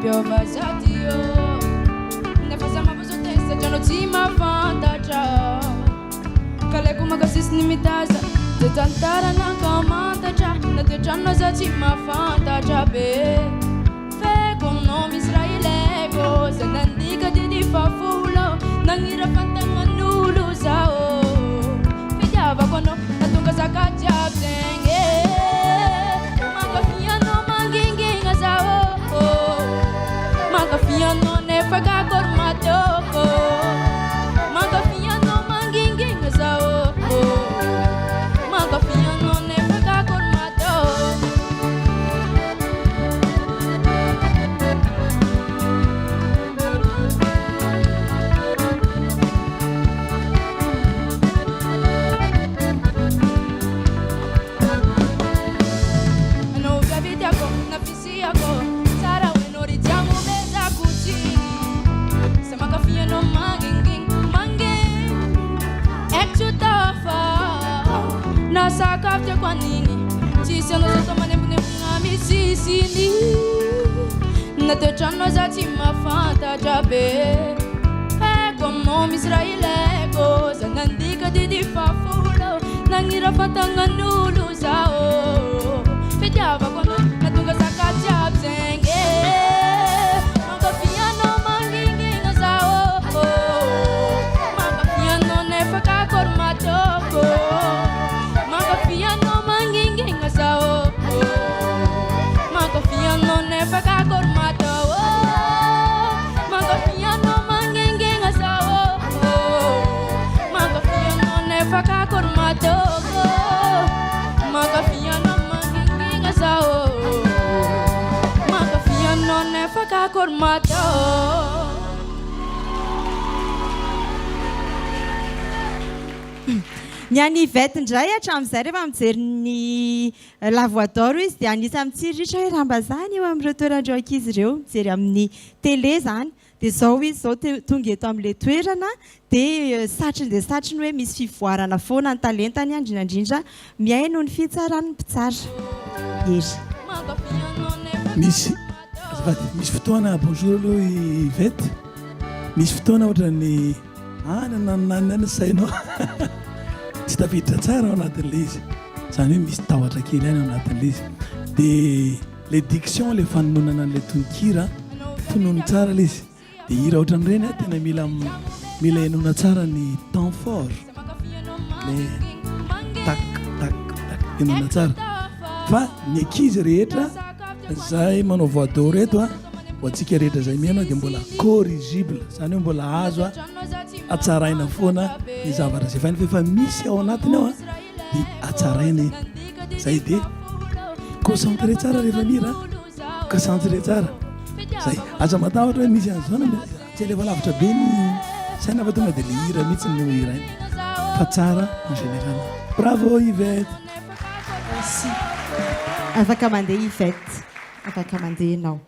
piova sadio nefa samabazo testa già non ti mafantatra kaleko makasisny mitaza de tantarana kamantatra na de trano za tsy mafantatra be feko nome israeleko za nandika didi fafolo nangira fantagnan'olo zao fitiavako anao natonga zakajiaby zegny mankafianao mangingina zao mankafianao nefa kakorymatoko mankafianao mangingina zao mankafianao nefa kakorymatoko sakafte kwa nini sisi anazoto manembunembu misisini na te trano za tsy mafantatra be eko nome israeleko za nandika didi fafolo nangira fantagnan'olo zao fitiavako anao natonga zakajiaby zegny mankafianao mangingina zao mankafianao nefa kakorymatoko mankafianao mangingina zao mankafianao nefa kakorymatoko mankafianao mangingina zao mankafianao nefa kakorymatoko mankafianao mangingina zao mankafianao nefa kakorymatoko. Ny any Yvette indray hatramin'izay rehefa mijery ny la voix d'or izy dia anisany mitsiritra hoe rambazany eo amin'ireo toerandreo ankizy ireo mijery amin'ny télé zany dia zao izy zao tonga eto amin'ilay toerana dia satriny hoe misy fivoarana foana ny talentany indrindra miay noho ny fitsarany mpitsara ery misy fotoana bonjour aloha Yvette misy fotoana ohatrany nananana sainao tsy tafiditra tsara ao anatin'ilay izy zany hoe misy tahotra kely any ao anatin'ilay izy dia le diction le fanononana an'ilay tononkira tonono tsara ilay izy dia hira ohatran'ireny tena mila enona tsara ny temps fort le tak tak tak enona tsara fa ny ankizy rehetra zay manao voix d'or eto ho antsika rehetra zay mihainao dia mbola corrigible zany hoe mbola azo atsaraina foana ny zavatra zay fany fa misy ao anatiny ao dia atsaraina zay dia concentré tsara rehefa mira concentré tsara zay aza matahotra hoe misy an'izao tsy lefa lavitra be ny saina fa tonga dia le hira mihitsy no hira fa tsara en général. Bravo Yvette. Afaka mandeha Yvette, afaka mandeha ianao.